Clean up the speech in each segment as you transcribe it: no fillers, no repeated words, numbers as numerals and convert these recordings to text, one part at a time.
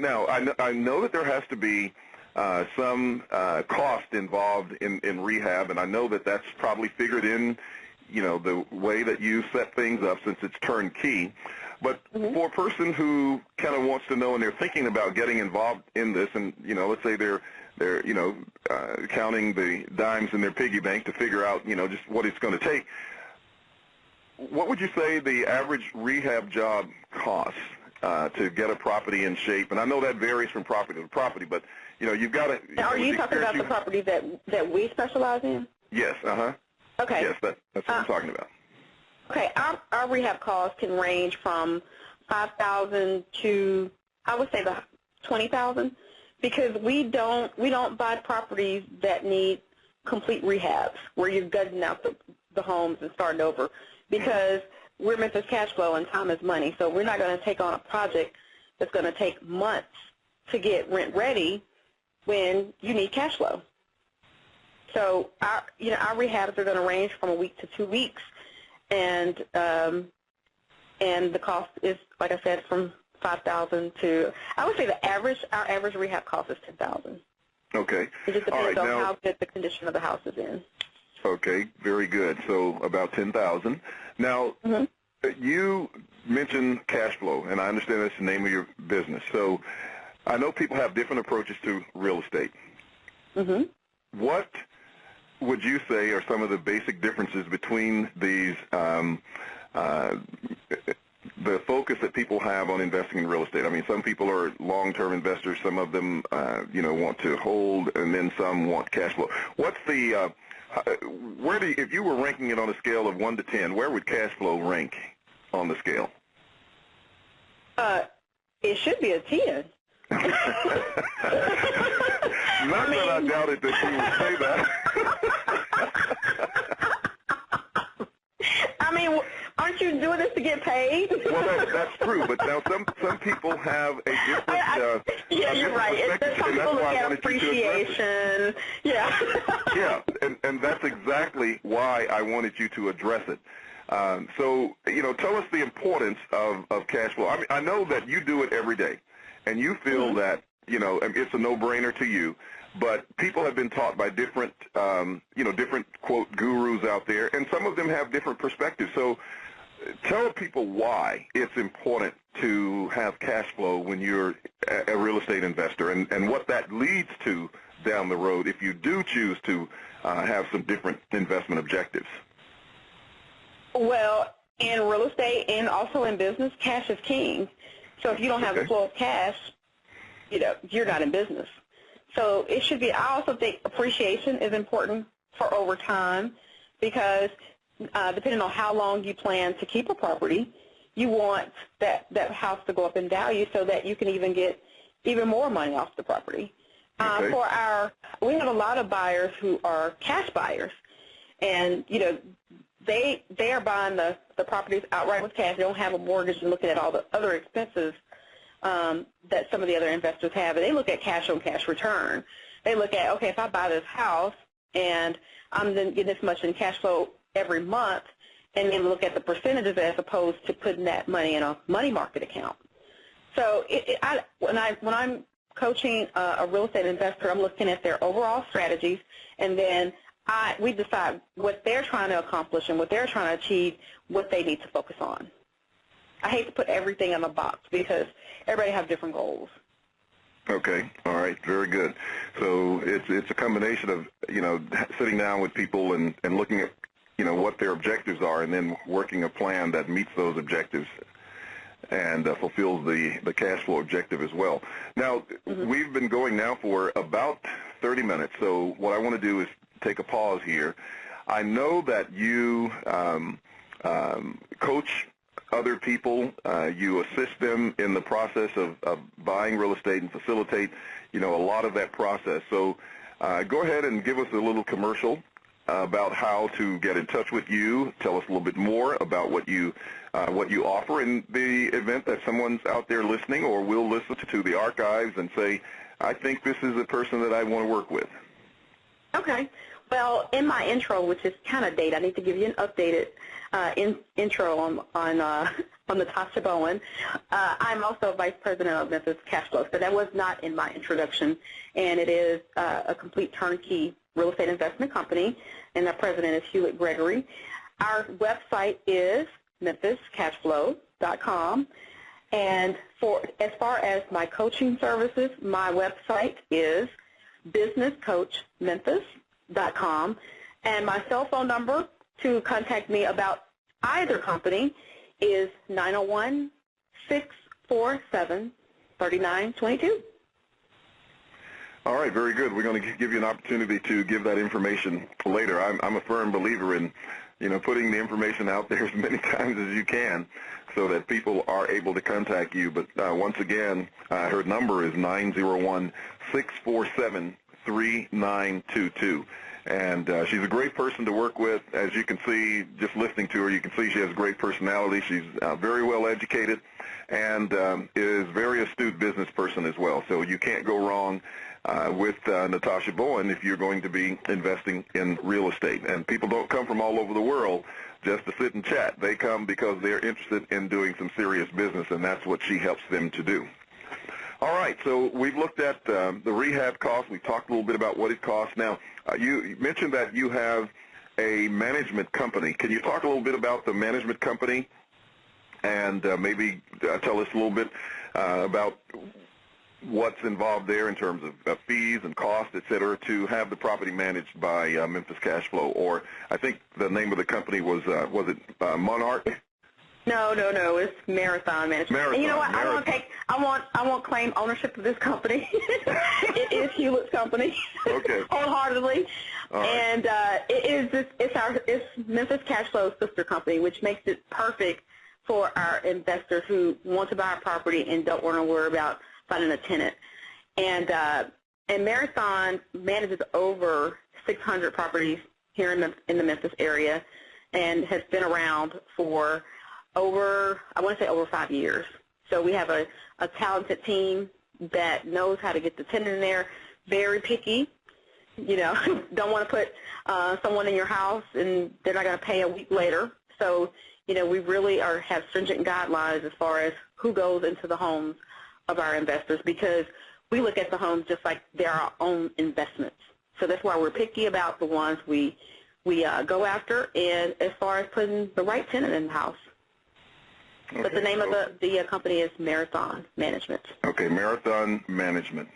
Now, I know that there has to be some cost involved in rehab, and I know that that's probably figured in, the way that you set things up since it's turnkey. But for a person who kind of wants to know and they're thinking about getting involved in this, and let's say they're counting the dimes in their piggy bank to figure out just what it's going to take. What would you say the average rehab job costs to get a property in shape? And I know that varies from property to property, but you've got to. Are you talking about the property that we specialize in? Yes. Okay. Yes, that's what I'm talking about. Okay, our rehab costs can range from $5,000 to, I would say, the $20,000, because we don't buy properties that need complete rehabs where you're gutting out the homes and starting over, because we're Memphis Cash Flow and time is money. So we're not going to take on a project that's going to take months to get rent ready when you need cash flow. So our rehabs are going to range from a week to 2 weeks, and the cost is, like I said, from $5,000 to, I would say our average rehab cost is $10,000. Okay. It just depends on now, how good the condition of the house is in. Okay, very good. So about $10,000. Now, you mentioned cash flow, and I understand that's the name of your business. So I know people have different approaches to real estate. What would you say are some of the basic differences between these, the focus that people have on investing in real estate? I mean, some people are long-term investors. Some of them, want to hold, and then some want cash flow. What's the if you were ranking it on a scale of 1 to 10, where would cash flow rank on the scale? It should be a 10. Not that I doubted that you would say that. I mean, aren't you doing this to get paid? Well, that's true, but now some people have a different. Yeah, you're right. Some people look at appreciation. Yeah. Yeah, and that's exactly why I wanted you to address it. So, tell us the importance of cash flow. I mean, I know that you do it every day, and you feel that, it's a no-brainer to you, but people have been taught by different, different, quote, gurus out there, and some of them have different perspectives. So tell people why it's important to have cash flow when you're a real estate investor, and what that leads to down the road if you do choose to have some different investment objectives. Well, in real estate and also in business, cash is king. So if you don't have the flow of cash, you're not in business. So it should be. I also think appreciation is important for over time, because depending on how long you plan to keep a property, you want that house to go up in value so that you can even get even more money off the property. We have a lot of buyers who are cash buyers, and they are buying the properties outright with cash. They don't have a mortgage and looking at all the other expenses that some of the other investors have. And they look at cash on cash return. They look at, okay, if I buy this house and I'm then getting this much in cash flow every month, and then look at the percentages as opposed to putting that money in a money market account. So when I'm coaching a real estate investor, I'm looking at their overall strategies, and then we decide what they're trying to accomplish and what they're trying to achieve, what they need to focus on. I hate to put everything in a box because everybody has different goals. Okay. All right. Very good. So it's a combination of, sitting down with people and looking at, what their objectives are, and then working a plan that meets those objectives and fulfills the cash flow objective as well. Now, we've been going now for about 30 minutes, so what I want to do is take a pause here. I know that you coach other people, you assist them in the process of buying real estate and facilitate, a lot of that process. So go ahead and give us a little commercial about how to get in touch with you. Tell us a little bit more about what you offer in the event that someone's out there listening or will listen to the archives and say, I think this is a person that I want to work with. Okay. Well, in my intro, which is kind of dated, I need to give you an updated intro on I'm Natasha Bowen. I'm also Vice President of Memphis Cash Flow, so that was not in my introduction, and it is a complete turnkey real estate investment company, and our president is Hewlett Gregory. Our website is memphiscashflow.com, and as far as my coaching services, my website is businesscoachmemphis.com, and my cell phone number to contact me about either company is 901-647-3922. All right, very good. We're going to give you an opportunity to give that information later. I'm a firm believer in, putting the information out there as many times as you can so that people are able to contact you. But once again, her number is 901-647-3922. And she's a great person to work with. As you can see, just listening to her, you can see she has a great personality. She's very well educated and is a very astute business person as well. So you can't go wrong with Natasha Bowen if you're going to be investing in real estate. And people don't come from all over the world just to sit and chat. They come because they're interested in doing some serious business, and that's what she helps them to do. All right, so we've looked at the rehab costs. We talked a little bit about what it costs. Now, you mentioned that you have a management company. Can you talk a little bit about the management company and maybe tell us a little bit about what's involved there in terms of fees and costs, et cetera, to have the property managed by Memphis Cash Flow? Or I think the name of the company was it Monarch? No, it's Marathon Management. And you know what? I want claim ownership of this company. It is Hewlett's company. Okay. Wholeheartedly. All right. And it's Memphis Cash Flow's sister company, which makes it perfect for our investors who want to buy a property and don't want to worry about finding a tenant. And Marathon manages over 600 properties here in the Memphis area and has been around for over 5 years. So we have a talented team that knows how to get the tenant in there, very picky, don't want to put someone in your house and they're not going to pay a week later. So, we really have stringent guidelines as far as who goes into the homes of our investors, because we look at the homes just like they're our own investments. So that's why we're picky about the ones we go after, and as far as putting the right tenant in the house. Okay, but the name of the company is Marathon Management. Okay, Marathon Management.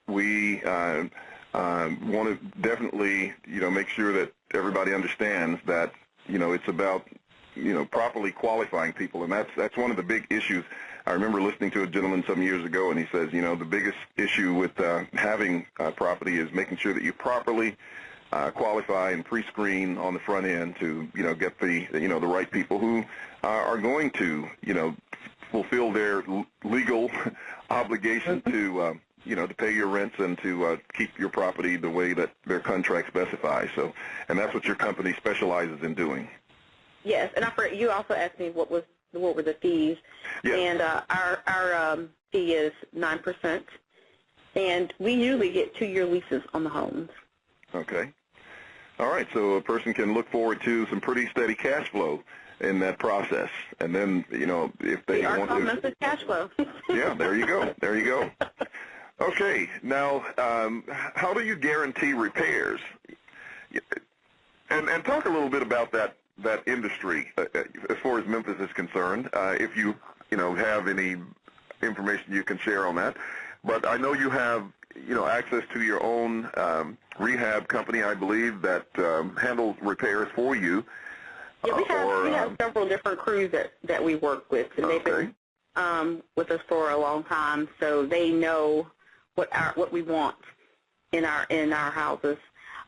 We want to definitely, make sure that everybody understands that, it's about, properly qualifying people, and that's one of the big issues. I remember listening to a gentleman some years ago, and he says, the biggest issue with having property is making sure that you properly qualify and pre-screen on the front end to, get the right people who are going to, fulfill their legal obligation to, to pay your rents and to keep your property the way that their contract specifies. So, and that's what your company specializes in doing. Yes, and you also asked me what were the fees. Yes. And our fee is 9%, and we usually get 2-year leases on the homes. Okay. All right, so a person can look forward to some pretty steady cash flow in that process, and then if they want to. Memphis Cash Flow. Yeah, there you go. There you go. Okay, now how do you guarantee repairs? And talk a little bit about that industry as far as Memphis is concerned. If you have any information you can share on that, but I know you have access to your own rehab company, I believe, that handles repairs for you. Yeah, we have several different crews that we work with, and they've been with us for a long time, so they know what we want in our houses.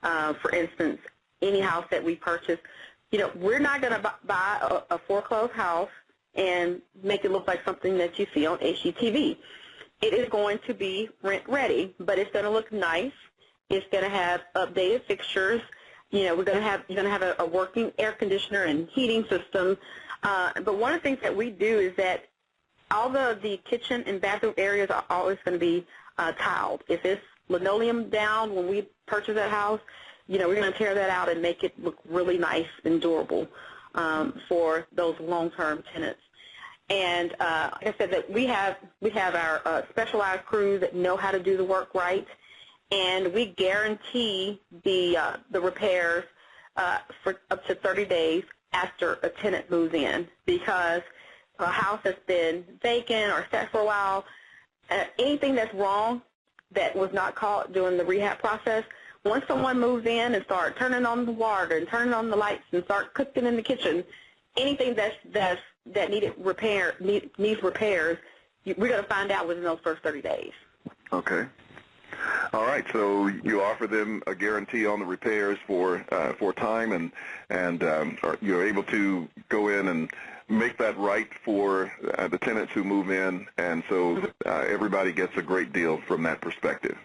For instance, any house that we purchase, we're not going to buy a foreclosed house and make it look like something that you see on HGTV. It is going to be rent ready, but it's going to look nice. It's going to have updated fixtures. You're going to have a working air conditioner and heating system. But one of the things that we do is that all the kitchen and bathroom areas are always going to be tiled. If it's linoleum down when we purchase that house, we're going to tear that out and make it look really nice and durable for those long-term tenants. And like I said, that we have our specialized crews that know how to do the work right, and we guarantee the repairs for up to 30 days after a tenant moves in, because a house that's been vacant or set for a while, anything that's wrong that was not caught during the rehab process, once someone moves in and start turning on the water and turning on the lights and start cooking in the kitchen, anything that needs repairs, we're going to find out within those first 30 days. Okay. All right. So you offer them a guarantee on the repairs for time, and you're able to go in and make that right for the tenants who move in, and so everybody gets a great deal from that perspective.